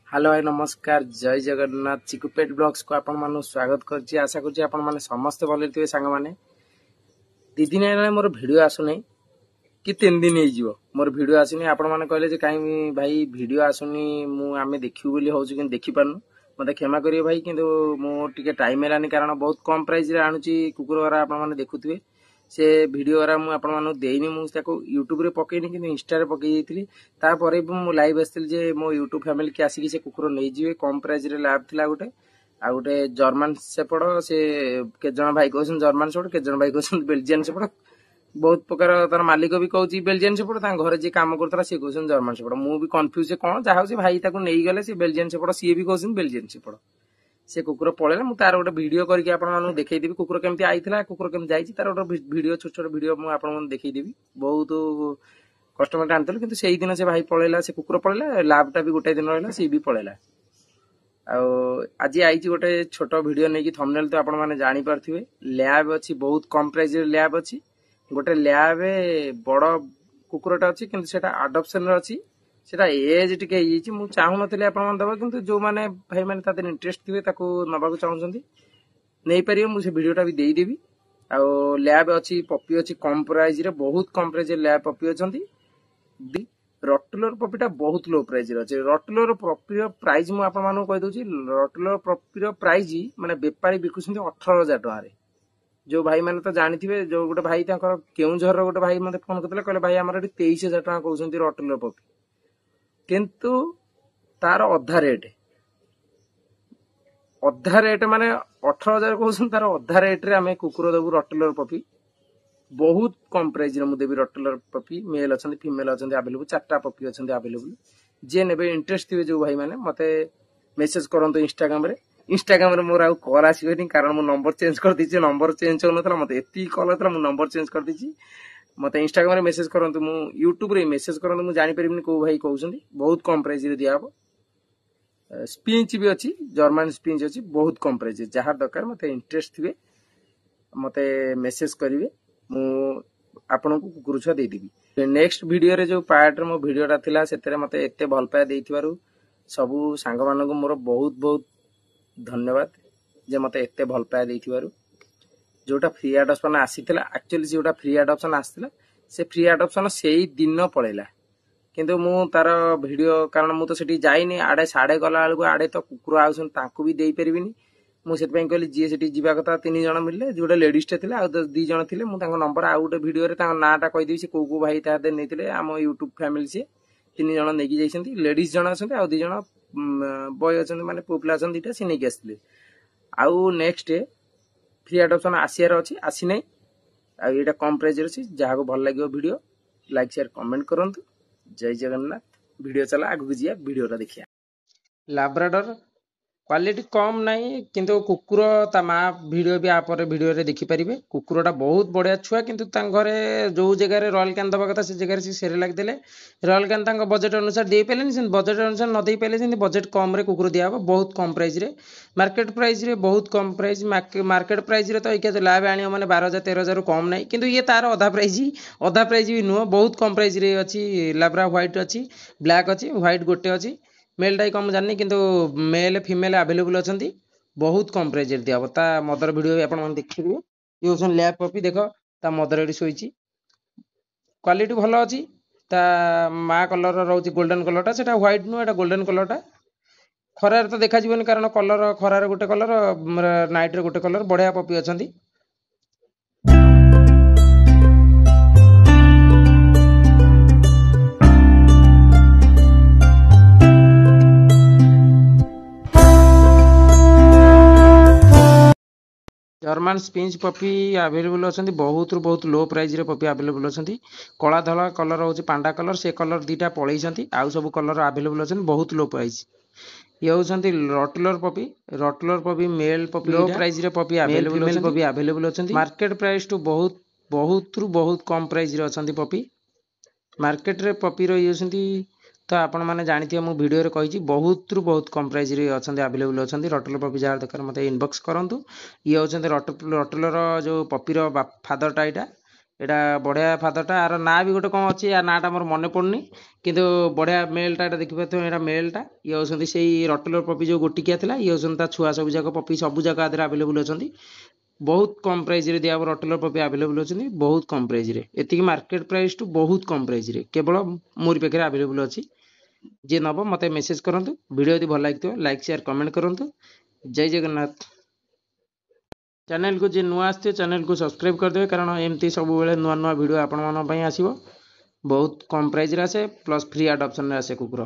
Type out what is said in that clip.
Hello भाई नमस्कार जय जगन्नाथ चिकू पेट ब्लॉग्स को आपण मानु स्वागत करछि। आशा करछि आपण माने समस्त भले थिबे सांग माने। दी दिन हेला मोर वीडियो आसुनै कि 3 दिन हे जिवो मोर वीडियो आसुनी। आपण माने कहले जे काई भाई वीडियो आसुनी मु आमे देखिउ बोली होउछु कि देखि पानु मते क्षमा करियो भाई। किंतु मो टिके टाइम हेलानी कारण बहुत कम प्राइस रे आनुची कुकुर वाला आपण माने देखुथिबे से वीडियो वाला मु आपण मानु देइनी मु ताको YouTube रे पकेइनी कि इंस्टा रे पकेइ देइथिली। तापरे मु लाइव आस्थिल जे मो YouTube फैमिली के आसी कि से कुकुर नै जिवे कम प्राइस रे लैब थिला गोटे आ गोटे जर्मन सेपड़ से के जण भाई कहसन जर्मन सेपड़ के जण भाई कहसन बेल्जियन सेपड़ बहुत प्रकार तार मालिक भी कहउची बेल्जियन सेपड़ ता घरे जे काम करतरा से कहसन जर्मन सेपड़ मु भी कंफ्यूज कोन जा होसी भाई ताको नै गले से बेल्जियन सेपड़ सी भी कहसन बेल्जियन सेपड़ से कुकुर पळेला मु तार गोटे वीडियो करके आपण मानु देखै देबी कुकुर केमती आइथिला कुकुर केम जाईची तार गोटे वीडियो छोट छोट वीडियो मु आपण मानु देखै देबी। बहुत कस्टमर आनतले किंतु सेही दिन से भाई पळेला से कुकुर पळेला लैबटा भी गोटे दिन रहला से भी पळेला। आ आज आईची गोटे छोट वीडियो नै कि थंबनेल तो आपण माने जानि पारथिबे। लैब अछि बहुत कम प्राइस रे लैब अछि गोटे लैब बड़ कुकुरटा अछि किंतु सेटा अडॉप्शन रे अछि सेटा एज टिके हिची मु चाहू नथले आपण मन दबा किंतु जो माने भाई माने ताते इंटरेस्ट थिबे ताको नबाको चाहउछंती नै परियो मु से वीडियोटा भी देई देबी। आ लैब अछि पपी अछि कम प्राइस रे बहुत कम प्राइस रे लैब पपी अछंती। रटलर पपीटा बहुत लो प्राइस रे अछि। रटलर पपी रो प्राइस मु आपण मानु कहि दोची रटलर पपी रो प्राइस माने व्यापारी बिकुछंती 18000 टका रे। जो भाई माने तो जानिथिबे जो गोटे भाई ताकर केउझर रो गोटे भाई मते फोन करतले कहले भाई हमर एठी 23000 टका कहउछंती रटलर पपी किंतु तार अधा रेट माने 18000 कहउछन तार अधा रेट रे हमें कुकुर देबु रटलर पपी बहुत कम प्राइस रे मु देबी रटलर पपी। मेल अछंती फीमेल अछंती अवेलेबल 4टा पपी अछंती अवेलेबल जे नेबे इंटरेस्ट थिबे जो भाई माने मते मेसेज करंतो इंस्टाग्राम रे मोर आ कॉल आसीबेनी कारण मु नंबर चेंज कर दिछि। नंबर चेंज होनतला मते एती कॉल होतला मु नंबर चेंज कर दिछि। मते इंस्टाग्राम रे मेसेज करंतो मु YouTube रे मेसेज करंतो मु जानि परिबिनी को भाई कहउछंती बहुत कम प्राइस रे दियाबो। स्पिंच भी अछि जर्मन स्पिंच अछि बहुत कम प्राइस जहार दरकार मते इंटरेस्ट थिबे मते मेसेज करिवे मु आपन को कुकुर छुआ दे देबी। नेक्स्ट वीडियो रे जो पार्ट रे मो वीडियोटा थिला सेतरे मते एते भल पाए देइथिबारु सबु सांग मानको मोर बहुत बहुत धन्यवाद जे मते एते भल पाए देइथिबारु। जोटा फ्री अडॉप्शन आसीथिला एक्चुअली जोटा फ्री अडॉप्शन आसीथिला से फ्री अडॉप्शन सेही दिन पळेला किंतु मु तार वीडियो कारण मु तो सेठी जाइनी आडे साडे गला आलको आडे तो कुकुर आउसन तांकु भी देई परिबिनी मु सेट पई कहली जे सेठी जीवा कथा 3 जण मिलले जोडे लेडीज टे थिले आ 2 जण थिले मु तांको नंबर आ गोटे वीडियो रे तांको नाटा कहि देबी से को भाई ता दे नेतिले हम YouTube फैमिली से 3 जण नेकी जाइसंती लेडीज जण अछंती आ 2 जण बॉय अछंती माने पॉपुलर अछंती दिटा से नेकी आस्थिले। आ नेक्स्ट फ्री अडॉप्शन आसियार अछि आसी नै आ एटा कम प्राइस रे अछि जहा को भल लागियो वीडियो लाइक शेयर कमेंट करंतु। जय जगन्नाथ। वीडियो चला आगु जिया वीडियोटा देखिया। लैब्राडोर क्वालिटी कम नहीं किंतु कुकुर ता माँ वीडियो भी आप वीडियो रे देखि परिबे। कुकुरटा बहुत बढ़िया छुआ किंतु तांग घरे जो जगह रे रॉयल कैन दबा कथा से जगह रे से सेरेलाक देले रॉयल कैन तांग बजट अनुसार दे पेलेनी से बजट अनुसार न दे पेले से बजट कम रे कुकुर दिया बहुत कम प्राइस रे मार्केट प्राइस रे बहुत कम प्राइस मार्केट प्राइस रे तो एके लाभ आनी माने 12000 13000 कम नहीं किंतु ये तार अधा प्राइस भी नुह बहुत कम प्राइस रे अछि। लैब्रा व्हाइट अछि ब्लैक अछि व्हाइट गोटे अछि मेल टाई कम जानी किंतु मेल फीमेल अवेलेबल अछंती बहुत कम प्राइस रे दिया ता मदर वीडियो भी आपण मन देखिबे। ये होसन लैब पपी देखो ता मदर एडी सोइची क्वालिटी भलो अछि ता मा कलर रहउची गोल्डन कलरटा सेटा व्हाइट नु एटा गोल्डन कलरटा खरार तो देखा जीवनी कारण कलर खरार गोटे कलर नाइट रे गोटे कलर बढ़िया पपी अछंती। जर्मन स्पिंच पपी अवेलेबल अछंती बहुत रु बहुत लो प्राइस रे पपी अवेलेबल अछंती। कला धला कलर होची पांडा कलर से कलर दीटा पळैछंती आउ सब कलर अवेलेबल अछंती बहुत लो प्राइस। ये होछंती rottweiler puppy male puppy low price रे पपी अवेलेबल अछंती। मार्केट प्राइस टू बहुत रु बहुत कम प्राइस रे अछंती पपी। मार्केट रे पपी रो होछंती तो आपण माने जानिथिबे मु वीडियो रे कहिची बहुत रु बहुत कम प्राइस रे अछंती अवेलेबल अछंती। रटलर पपी जार दरकार मते इनबॉक्स करंतु। ये होछंती रटलर जो पपी रो फादर टा एटा एटा बढ़िया फादरटा आर ना भी गोटे कौन अच्छी या नाटा मोर मन पड़नी किंतु बढ़िया मेलटा एटा देखि पाथो एटा मेलटा ये होसंती सेही रटलर पपी जो गोटिकिया थिला ये होसंती ता छुआ सब जाक पपी सब जाक आदर अवेलेबल अछंती बहुत कम प्राइस रे दिया रटलर पपी अवेलेबल अछंती बहुत कम प्राइस रे एतिकी मार्केट प्राइस टू बहुत कम प्राइस रे केवल मोरी पाखे अवेलेबल अछि जे नब मते मेसेज करंतु वीडियो यदि भल लागितो लाइक शेयर कमेंट करंतु जय जगन्नाथ चैनल को जे नुआ आसते चैनल को सब्सक्राइब करदे कारण एमती सब बेले नुआ नुआ वीडियो आपण मन पई आसीबो बहुत कम प्राइस रे आसे प्लस फ्री एडॉप्शन रे आसे कुकुर।